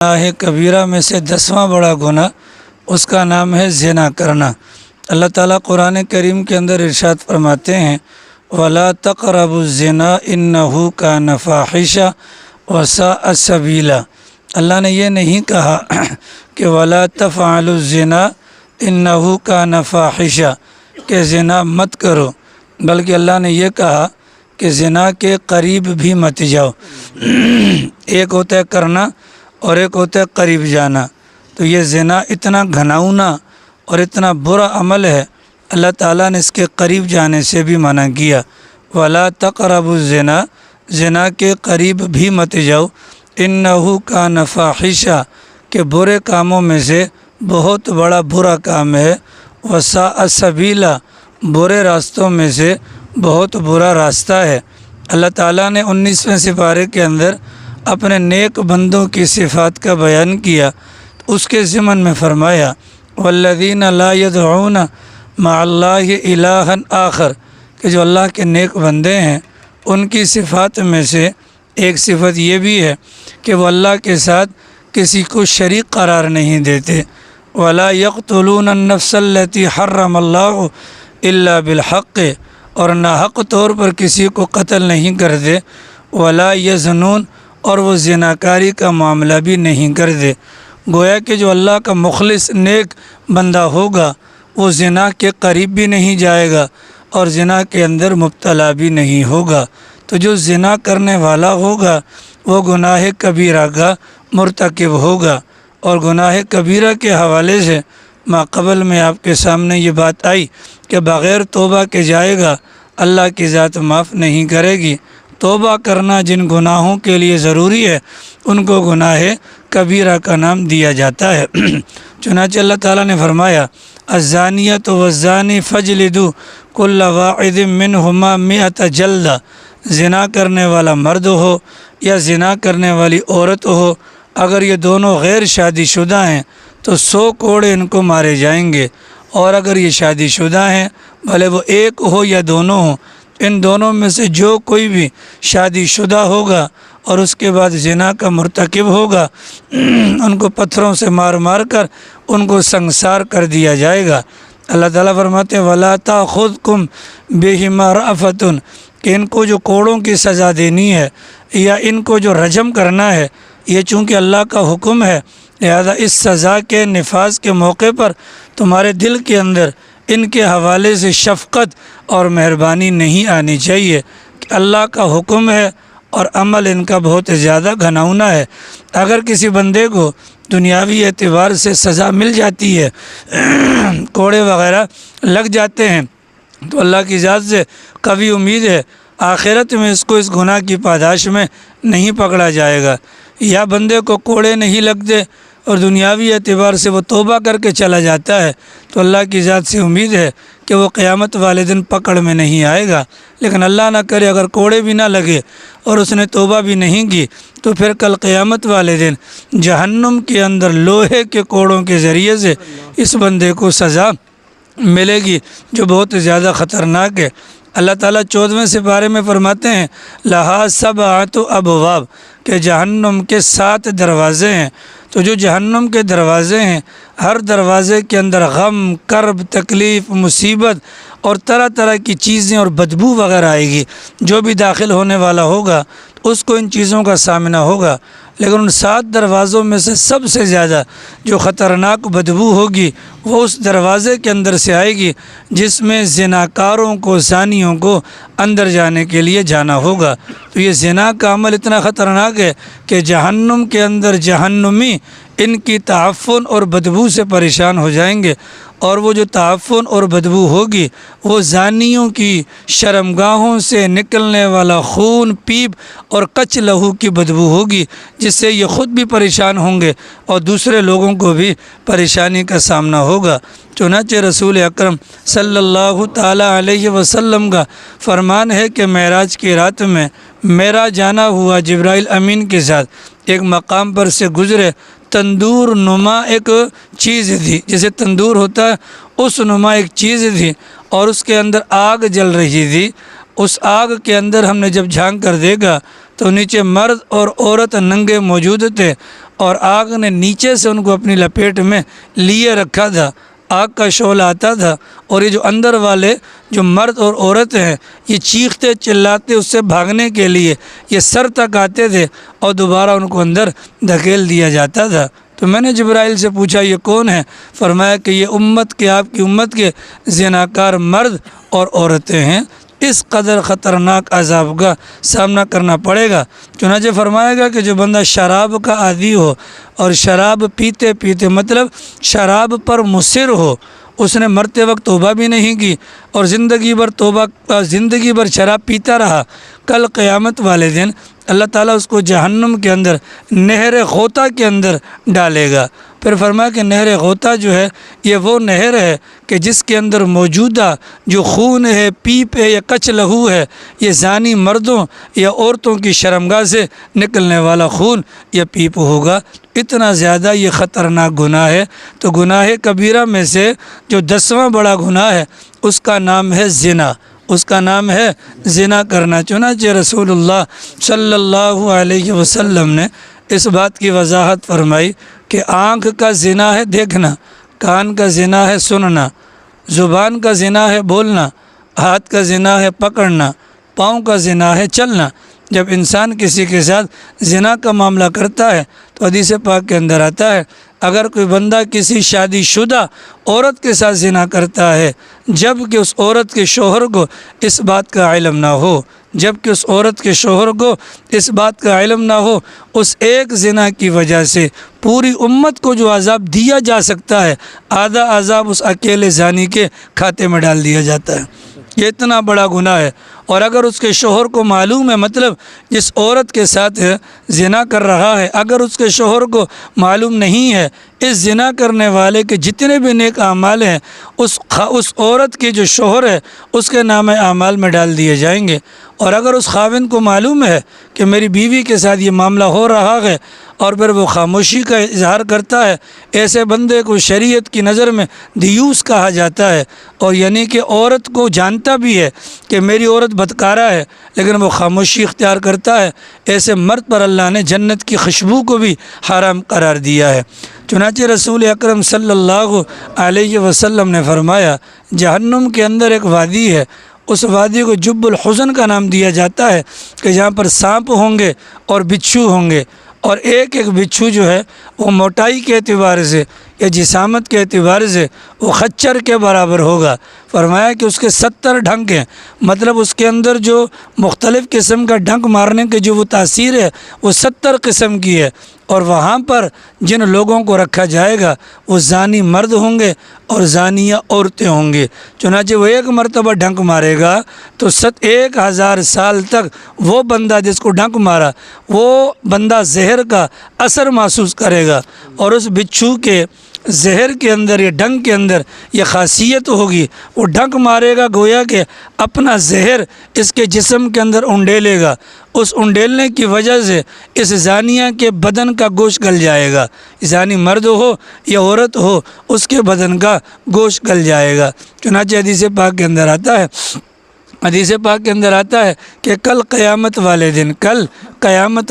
گناہ کبیرہ میں سے 10واں بڑا گناہ اس کا نام ہے زنا کرنا۔ اللہ تعالیٰ قرآن کریم کے اندر ارشاد فرماتے ہیں وَلَا تَقْرَبُوا الزِّنَا إِنَّهُ كَانَ فَاحِشَةً وَسَاءَ سَبِيلًا۔ اللہ نے یہ نہیں کہا کہ وَلَا تَفْعَلُوا الزِّنَا إِنَّهُ كَانَ فَاحِشَةً کہ زنا مت کرو، بلکہ اللہ نے یہ کہا کہ زنا کے قریب بھی مت جاؤ۔ ایک ہوتا ہے کرنا اور ایک ہوتا ہے قریب جانا۔ تو یہ زنا اتنا گھناؤنا اور اتنا برا عمل ہے، اللہ تعالیٰ نے اس کے قریب جانے سے بھی منع کیا۔ وَلَا تَقْرَبُوا الزِّنَا، زنا کے قریب بھی مت جاؤ، إِنَّهُ كَانَ فَاحِشَةً کہ برے کاموں میں سے بہت بڑا برا کام ہے، وَسَاءَ سَبِيلًا برے راستوں میں سے بہت برا راستہ ہے۔ اللہ تعالیٰ نے 19ویں سپارے کے اندر اپنے نیک بندوں کی صفات کا بیان کیا، اس کے ضمن میں فرمایا وَالَّذِينَ لَا يَدْعُونَ مَعَ اللَّهِ إِلَٰهًا آخر کہ جو اللہ کے نیک بندے ہیں ان کی صفات میں سے ایک صفت یہ بھی ہے کہ وہ اللہ کے ساتھ کسی کو شریک قرار نہیں دیتے۔ وَلَا يَقْتُلُونَ النَّفْسَ الَّتِي حَرَّمَ اللَّهُ إِلَّا بِالْحَقِّ اور ناحق طور پر کسی کو قتل نہیں کرتے۔ وَلَا يَزْنُونَ اور وہ زناکاری کا معاملہ بھی نہیں کرتے۔ گویا کہ جو اللہ کا مخلص نیک بندہ ہوگا وہ زنا کے قریب بھی نہیں جائے گا اور زنا کے اندر مبتلا بھی نہیں ہوگا۔ تو جو زنا کرنے والا ہوگا وہ گناہ کبیرہ کا مرتکب ہوگا۔ اور گناہ کبیرہ کے حوالے سے ماقبل میں آپ کے سامنے یہ بات آئی کہ بغیر توبہ کے جائے گا اللہ کی ذات معاف نہیں کرے گی۔ توبہ کرنا جن گناہوں کے لیے ضروری ہے ان کو گناہ کبیرہ کا نام دیا جاتا ہے۔ چنانچہ اللہ تعالیٰ نے فرمایا الزانیۃ والزانی فاجلدوا کل واحد منہما 100 جلدہ زنا کرنے والا مرد ہو یا زنا کرنے والی عورت ہو، اگر یہ دونوں غیر شادی شدہ ہیں تو 100 کوڑے ان کو مارے جائیں گے، اور اگر یہ شادی شدہ ہیں بھلے وہ ایک ہو یا دونوں ہوں، ان دونوں میں سے جو کوئی بھی شادی شدہ ہوگا اور اس کے بعد زنا کا مرتکب ہوگا ان کو پتھروں سے مار مار کر ان کو سنگسار کر دیا جائے گا۔ اللہ تعالیٰ فرماتے ہیں وَلَا تَأْخُذْكُمْ بِهِمَا رَأْفَةٌ کہ ان کو جو کوڑوں کی سزا دینی ہے یا ان کو جو رجم کرنا ہے، یہ چونکہ اللہ کا حکم ہے لہذا اس سزا کے نفاذ کے موقع پر تمہارے دل کے اندر ان کے حوالے سے شفقت اور مہربانی نہیں آنی چاہیے کہ اللہ کا حکم ہے اور عمل ان کا بہت زیادہ گھناؤنا ہے۔ اگر کسی بندے کو دنیاوی اعتبار سے سزا مل جاتی ہے، کوڑے وغیرہ لگ جاتے ہیں، تو اللہ کی ذات سے قوی امید ہے آخرت میں اس کو اس گناہ کی پاداش میں نہیں پکڑا جائے گا۔ یا بندے کو کوڑے نہیں لگتے اور دنیاوی اعتبار سے وہ توبہ کر کے چلا جاتا ہے تو اللہ کی ذات سے امید ہے کہ وہ قیامت والے دن پکڑ میں نہیں آئے گا۔ لیکن اللہ نہ کرے اگر کوڑے بھی نہ لگے اور اس نے توبہ بھی نہیں کی تو پھر کل قیامت والے دن جہنم کے اندر لوہے کے کوڑوں کے ذریعے سے اس بندے کو سزا ملے گی جو بہت زیادہ خطرناک ہے۔ اللہ تعالیٰ 14ویں سپارے میں فرماتے ہیں لہا 7 ابواب کہ جہنم کے 7 دروازے ہیں۔ تو جو جہنم کے دروازے ہیں ہر دروازے کے اندر غم، کرب، تکلیف، مصیبت اور طرح طرح کی چیزیں اور بدبو وغیرہ آئے گی۔ جو بھی داخل ہونے والا ہوگا اس کو ان چیزوں کا سامنا ہوگا، لیکن ان 7 دروازوں میں سے سب سے زیادہ جو خطرناک بدبو ہوگی وہ اس دروازے کے اندر سے آئے گی جس میں زناکاروں کو، زانیوں کو اندر جانے کے لیے جانا ہوگا۔ تو یہ زنا کا عمل اتنا خطرناک ہے کہ جہنم کے اندر جہنمی ان کی تعفن اور بدبو سے پریشان ہو جائیں گے، اور وہ جو تعفن اور بدبو ہوگی وہ زانیوں کی شرمگاہوں سے نکلنے والا خون، پیپ اور کچ لہو کی بدبو ہوگی، جس سے یہ خود بھی پریشان ہوں گے اور دوسرے لوگوں کو بھی پریشانی کا سامنا ہوگا۔ چنانچہ رسول اکرم صلی اللہ تعالیٰ علیہ وسلم کا فرمان ہے کہ معراج کی رات میں میرا جانا ہوا جبرائیل امین کے ساتھ ایک مقام پر سے گزرے، تندور نما ایک چیز تھی، جیسے تندور ہوتا ہے اس نما ایک چیز تھی اور اس کے اندر آگ جل رہی تھی۔ اس آگ کے اندر ہم نے جب جھانک کر دیکھا تو نیچے مرد اور عورت ننگے موجود تھے اور آگ نے نیچے سے ان کو اپنی لپیٹ میں لیے رکھا تھا، آگ کا شعلہ آتا تھا، اور یہ جو اندر والے جو مرد اور عورت ہیں یہ چیختے چلاتے اس سے بھاگنے کے لیے یہ سر تک آتے تھے اور دوبارہ ان کو اندر دھکیل دیا جاتا تھا۔ تو میں نے جبرائیل سے پوچھا یہ کون ہے؟ فرمایا کہ یہ امت کے، آپ کی امت کے زناکار مرد اور عورتیں ہیں۔ اس قدر خطرناک عذاب کا سامنا کرنا پڑے گا۔ چنانچہ فرمائے گا کہ جو بندہ شراب کا عادی ہو اور شراب پیتے پیتے مطلب شراب پر مصر ہو، اس نے مرتے وقت توبہ بھی نہیں کی اور زندگی بھر شراب پیتا رہا، کل قیامت والے دن اللہ تعالیٰ اس کو جہنم کے اندر نہر غوطہ کے اندر ڈالے گا۔ پھر فرمایا کہ نہر غوطہ جو ہے یہ وہ نہر ہے کہ جس کے اندر موجودہ جو خون ہے، پیپ ہے یا کچ لہو ہے، یہ زانی مردوں یا عورتوں کی شرمگاہ سے نکلنے والا خون یا پیپ ہوگا۔ اتنا زیادہ یہ خطرناک گناہ ہے۔ تو گناہ کبیرہ میں سے جو 10واں بڑا گناہ ہے اس کا نام ہے زنا، اس کا نام ہے زنا کرنا۔ چنانچہ رسول اللہ صلی اللہ علیہ وسلم نے اس بات کی وضاحت فرمائی کہ آنکھ کا زنا ہے دیکھنا، کان کا زنا ہے سننا، زبان کا زنا ہے بولنا، ہاتھ کا زنا ہے پکڑنا، پاؤں کا زنا ہے چلنا۔ جب انسان کسی کے ساتھ زنا کا معاملہ کرتا ہے تو حدیث پاک کے اندر آتا ہے اگر کوئی بندہ کسی شادی شدہ عورت کے ساتھ زنا کرتا ہے جب کہ اس عورت کے شوہر کو اس بات کا علم نہ ہو، جب کہ اس عورت کے شوہر کو اس بات کا علم نہ ہو، اس ایک زنا کی وجہ سے پوری امت کو جو عذاب دیا جا سکتا ہے آدھا عذاب اس اکیلے زانی کے کھاتے میں ڈال دیا جاتا ہے۔ یہ اتنا بڑا گناہ ہے۔ اور اگر اس کے شوہر کو معلوم ہے، مطلب جس عورت کے ساتھ زنا کر رہا ہے اگر اس کے شوہر کو معلوم نہیں ہے، اس زنا کرنے والے کے جتنے بھی نیک اعمال ہیں اس عورت کے جو شوہر ہے اس کے نام اعمال میں ڈال دیے جائیں گے۔ اور اگر اس خاوند کو معلوم ہے کہ میری بیوی کے ساتھ یہ معاملہ ہو رہا ہے اور پھر وہ خاموشی کا اظہار کرتا ہے، ایسے بندے کو شریعت کی نظر میں دیوس کہا جاتا ہے، اور یعنی کہ عورت کو جانتا بھی ہے کہ میری عورت بدکارہ ہے لیکن وہ خاموشی اختیار کرتا ہے، ایسے مرد پر اللہ نے جنت کی خوشبو کو بھی حرام قرار دیا ہے۔ چنانچہ رسول اکرم صلی اللہ علیہ وسلم نے فرمایا جہنم کے اندر ایک وادی ہے، اس وادی کو جب الحزن کا نام دیا جاتا ہے کہ جہاں پر سانپ ہوں گے اور بچھو ہوں گے، اور ایک ایک بچھو جو ہے وہ موٹائی کے اعتبار سے یا جسامت کے اعتبار سے وہ خچر کے برابر ہوگا۔ فرمایا کہ اس کے 70 ڈھنک ہیں، مطلب اس کے اندر جو مختلف قسم کا ڈھنک مارنے کی جو وہ تاثیر ہے وہ 70 قسم کی ہے، اور وہاں پر جن لوگوں کو رکھا جائے گا وہ زانی مرد ہوں گے اور زانیہ عورتیں ہوں گے۔ چنانچہ وہ ایک مرتبہ ڈھنک مارے گا تو 1000 سال تک وہ بندہ جس کو ڈھنک مارا وہ بندہ زہر کا اثر محسوس کرے گا، اور اس بچھو کے زہر کے اندر یا ڈنک کے اندر یہ خاصیت ہوگی، وہ ڈنک مارے گا گویا کہ اپنا زہر اس کے جسم کے اندر انڈیلے گا، اس انڈیلنے کی وجہ سے اس زانیہ کے بدن کا گوشت گل جائے گا، زانی مرد ہو یا عورت ہو اس کے بدن کا گوشت گل جائے گا۔ چنانچہ حدیث پاک کے اندر آتا ہے، حدیث پاک کے اندر آتا ہے کہ کل قیامت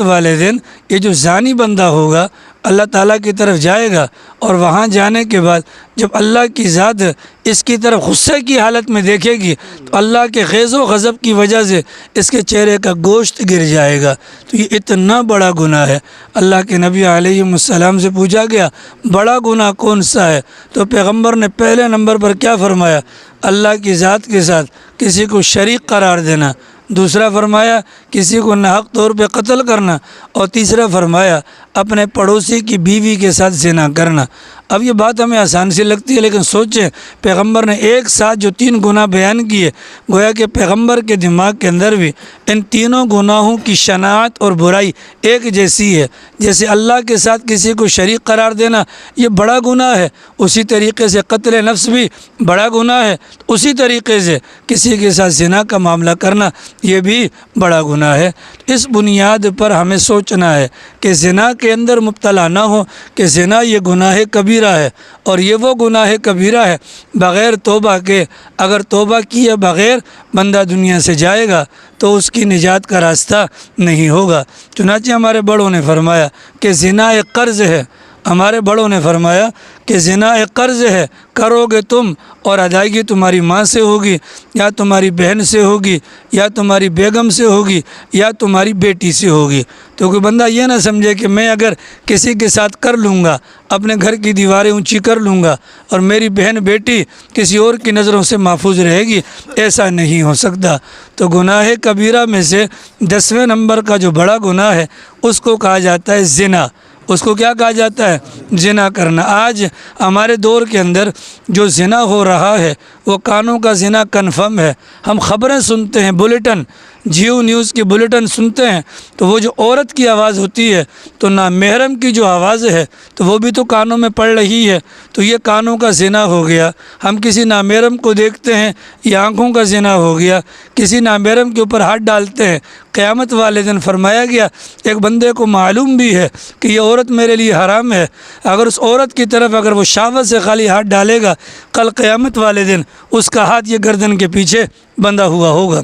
والے دن یہ جو زانی بندہ ہوگا اللہ تعالیٰ کی طرف جائے گا، اور وہاں جانے کے بعد جب اللہ کی ذات اس کی طرف غصے کی حالت میں دیکھے گی تو اللہ کے غیظ و غضب کی وجہ سے اس کے چہرے کا گوشت گر جائے گا۔ تو یہ اتنا بڑا گناہ ہے۔ اللہ کے نبی علیہ السلام سے پوچھا گیا بڑا گناہ کون سا ہے؟ تو پیغمبر نے پہلے نمبر پر کیا فرمایا؟ اللہ کی ذات کے ساتھ کسی کو شریک قرار دینا، دوسرا فرمایا کسی کو ناحق طور پہ قتل کرنا، اور تیسرا فرمایا اپنے پڑوسی کی بیوی کے ساتھ زنا کرنا۔ اب یہ بات ہمیں آسان سی لگتی ہے لیکن سوچیں پیغمبر نے ایک ساتھ جو 3 گناہ بیان کیے، گویا کہ پیغمبر کے دماغ کے اندر بھی ان تینوں گناہوں کی شناعت اور برائی ایک جیسی ہے۔ جیسے اللہ کے ساتھ کسی کو شریک قرار دینا یہ بڑا گناہ ہے، اسی طریقے سے قتل نفس بھی بڑا گناہ ہے، اسی طریقے سے کسی کے ساتھ زنا کا معاملہ کرنا یہ بھی بڑا گناہ ہے۔ اس بنیاد پر ہمیں سوچنا ہے کہ زنا کے اندر مبتلا نہ ہو کہ زنا یہ گناہ کبیرہ ہے، اور یہ وہ گناہ کبیرہ ہے بغیر توبہ کے، اگر توبہ کیے بغیر بندہ دنیا سے جائے گا تو اس کی نجات کا راستہ نہیں ہوگا۔ چنانچہ ہمارے بڑوں نے فرمایا کہ زنا ایک قرض ہے، ہمارے بڑوں نے فرمایا کہ زنا ایک قرض ہے، کرو گے تم اور ادائیگی تمہاری ماں سے ہوگی، یا تمہاری بہن سے ہوگی، یا تمہاری بیگم سے ہوگی، یا تمہاری بیٹی سے ہوگی۔ تو کوئی بندہ یہ نہ سمجھے کہ میں اگر کسی کے ساتھ کر لوں گا، اپنے گھر کی دیواریں اونچی کر لوں گا اور میری بہن بیٹی کسی اور کی نظروں سے محفوظ رہے گی، ایسا نہیں ہو سکتا۔ تو گناہ کبیرہ میں سے 10ویں نمبر کا جو بڑا گناہ ہے اس کو کہا جاتا ہے زنا۔ اس کو کیا کہا جاتا ہے؟ زنا کرنا۔ آج ہمارے دور کے اندر جو زنا ہو رہا ہے وہ کانوں کا زنا کنفرم ہے۔ ہم خبریں سنتے ہیں، بلیٹن، جیو نیوز کی بلیٹن سنتے ہیں تو وہ جو عورت کی آواز ہوتی ہے تو نامحرم کی جو آواز ہے تو وہ بھی تو کانوں میں پڑ رہی ہے، تو یہ کانوں کا زنا ہو گیا۔ ہم کسی نامحرم کو دیکھتے ہیں، یہ آنکھوں کا زنا ہو گیا۔ کسی نامحرم کے اوپر ہاتھ ڈالتے ہیں، قیامت والے دن فرمایا گیا ایک بندے کو معلوم بھی ہے کہ یہ عورت میرے لیے حرام ہے، اگر اس عورت کی طرف اگر وہ شہوت سے خالی ہاتھ ڈالے گا، کل قیامت والے دن اس کا ہاتھ یہ گردن کے پیچھے بندھا ہوا ہوگا۔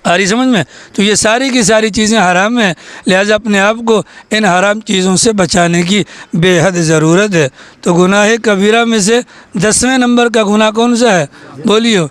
آ رہی سمجھ میں؟ تو یہ ساری کی ساری چیزیں حرام ہیں، لہٰذا اپنے آپ کو ان حرام چیزوں سے بچانے کی بے حد ضرورت ہے۔ تو گناہ کبیرہ میں سے 10ویں نمبر کا گناہ کون سا ہے؟ بولیو،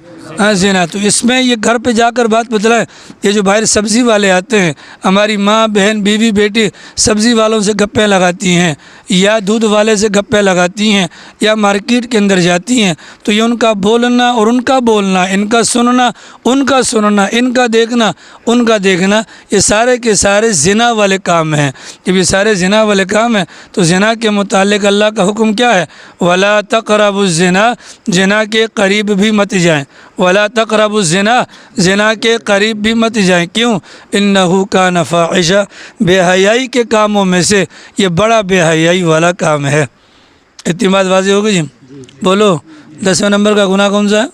زنا۔ تو اس میں یہ گھر پہ جا کر بات بتلائیں، یہ جو باہر سبزی والے آتے ہیں، ہماری ماں، بہن، بیوی، بیٹی سبزی والوں سے گپیں لگاتی ہیں، یا دودھ والے سے گپیں لگاتی ہیں، یا مارکیٹ کے اندر جاتی ہیں، تو یہ ان کا بولنا اور ان کا بولنا، ان کا سننا، ان کا سننا، ان کا دیکھنا، ان کا دیکھنا، یہ سارے کے سارے زنا والے کام ہیں۔ جب یہ سارے زنا والے کام ہیں تو زنا کے متعلق اللہ کا حکم کیا ہے؟ وَلَا تَقْرَبُوا الزِّنَا، زنا کے قریب بھی مت جائیں۔ وَلَا تَقْرَبُوا الزِّنَا، زنا کے قریب بھی مت جائیں۔ کیوں؟ إِنَّهُ كَانَ فَاحِشًا، بے حیائی کے کاموں میں سے یہ بڑا بے حیائی والا کام ہے۔ اتنی بات واضح ہو گئی جی؟ بولو 10ویں نمبر کا گناہ کون سا ہے؟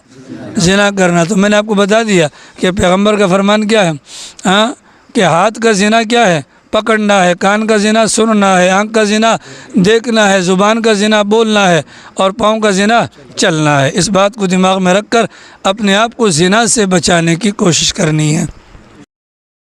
زنا کرنا۔ تو میں نے آپ کو بتا دیا کہ پیغمبر کا فرمان کیا ہے، کہ ہاتھ کا زنا کیا ہے؟ پکڑنا ہے، کان کا زنا سننا ہے، آنکھ کا زنا دیکھنا ہے، زبان کا زنا بولنا ہے، اور پاؤں کا زنا چلنا ہے۔ اس بات کو دماغ میں رکھ کر اپنے آپ کو زنا سے بچانے کی کوشش کرنی ہے۔